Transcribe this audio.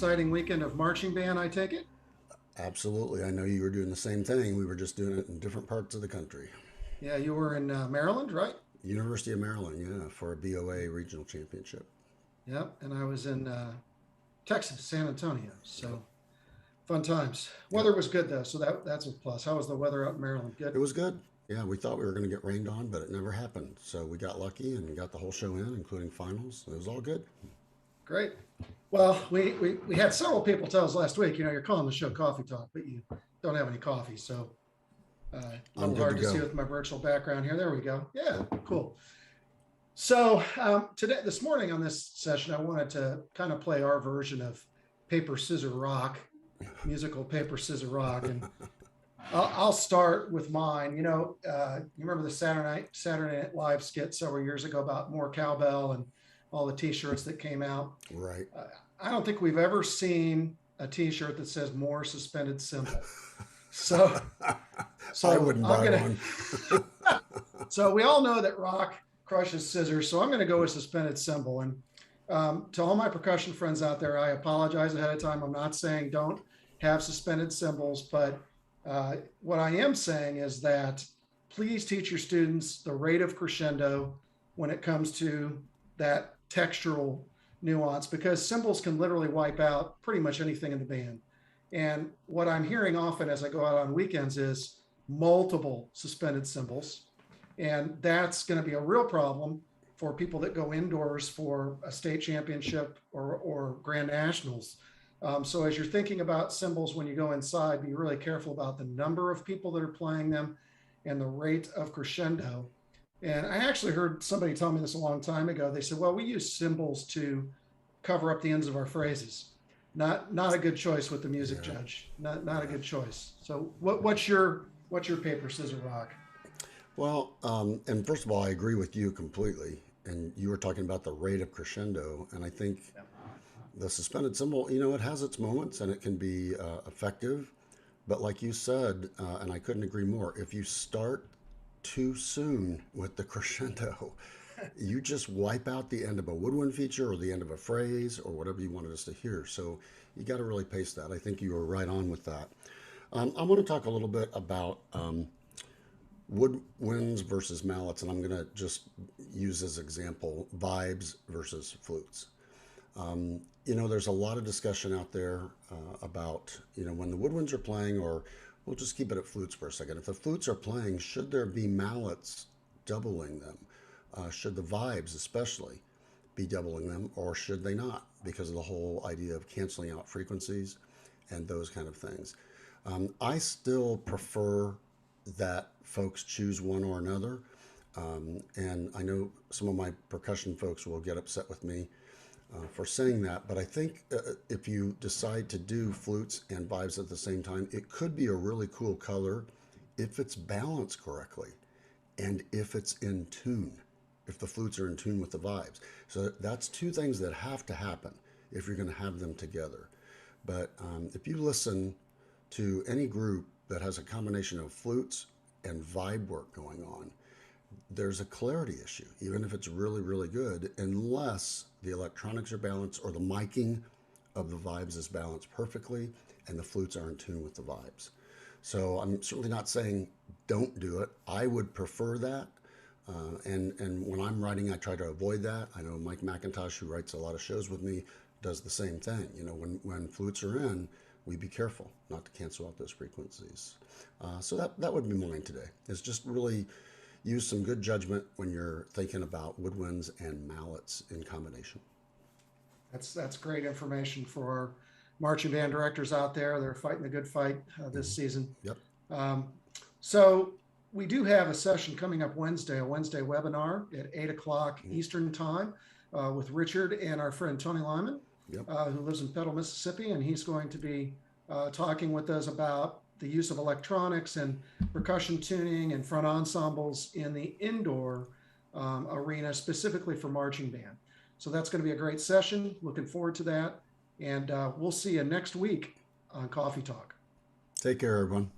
exciting weekend of marching band, I take it? Absolutely. I know you were doing the same thing. We were just doing it in different parts of the country. Yeah, you were in Maryland, right? University of Maryland, yeah, for a BOA regional championship. Yep, and I was in Texas, San Antonio. Yep. So fun times. Yep. Weather was good though, so that's a plus. How was the weather out in Maryland? It Good. was good. Yeah, we thought we were going to get rained on, but it never happened. So we got lucky and got the whole show in, including finals. It was all good. Great. Well, we had several people tell us last week, you're calling the show Coffee Talk, but you don't have any coffee. So a I'm little good to hard to see go. with my virtual background here. There we go. Yeah, Yep. cool. So this morning on this session, I wanted to kind of play our version of paper, scissors, rock, musical paper, scissors, rock. And I'll start with mine. You remember the Saturday Night Live skit several years ago about more cowbell and all the T-shirts that came out. Right. Uh, I don't think we've ever seen a T-shirt that says "more suspended symbol." So, I so wouldn't I'm buy gonna. one. So we all know that rock crushes scissors. So I'm going to go with suspended cymbal. And to all my percussion friends out there, I apologize ahead of time. I'm not saying don't have suspended cymbals, but what I am saying is that please teach your students the rate of crescendo when it comes to that textural nuance, because cymbals can literally wipe out pretty much anything in the band. And what I'm hearing often as I go out on weekends is multiple suspended cymbals, and that's going to be a real problem for people that go indoors for a state championship or grand nationals. So as you're thinking about cymbals when you go inside, be really careful about the number of people that are playing them and the rate of crescendo. And I actually heard somebody tell me this a long time ago. They said, well, we use cymbals to cover up the ends of our phrases. Not a good choice with the music Yeah. judge. Not a Yeah. good choice. So what's your paper, scissors, rock? Well, and first of all, I agree with you completely. And you were talking about the rate of crescendo, and I think Yeah. the suspended cymbal, it has its moments and it can be effective. But like you said, and I couldn't agree more, if you start too soon with the crescendo, you just wipe out the end of a woodwind feature or the end of a phrase or whatever you wanted us to hear. So you got to really pace that. I think you were right on with that. I want to talk a little bit about woodwinds versus mallets, and I'm going to just use as example vibes versus flutes. There's a lot of discussion out there about, when the woodwinds are playing, or we'll just keep it at flutes for a second. If the flutes are playing, should there be mallets doubling them? Should the vibes, especially, be doubling them, or should they not? Because of the whole idea of canceling out frequencies and those kind of things. I still prefer that folks choose one or another. And I know some of my percussion folks will get upset with me for saying that, but I think if you decide to do flutes and vibes at the same time, it could be a really cool color if it's balanced correctly and if it's in tune, if the flutes are in tune with the vibes. So that's two things that have to happen if you're going to have them together. But if you listen to any group that has a combination of flutes and vibe work going on, there's a clarity issue, even if it's really, really good, unless the electronics are balanced or the miking of the vibes is balanced perfectly and the flutes are in tune with the vibes. So I'm certainly not saying don't do it. I would prefer that. And when I'm writing, I try to avoid that. I know Mike McIntosh, who writes a lot of shows with me, does the same thing. When flutes are in, we be careful not to cancel out those frequencies. So that would be mine today. Is just really use some good judgment when you're thinking about woodwinds and mallets in combination. That's great information for our marching band directors out there. They're fighting the good fight this Hmm. season. Yep. Um, so we do have a session coming up Wednesday, a Wednesday webinar at 8 o'clock Hmm. Eastern time with Richard and our friend Tony Lyman, Yep. who lives in Petal, Mississippi, and he's going to be talking with us about the use of electronics and percussion tuning and front ensembles in the indoor arena, specifically for marching band. So that's going to be a great session. Looking forward to that. And we'll see you next week on Coffee Talk. Take care, everyone.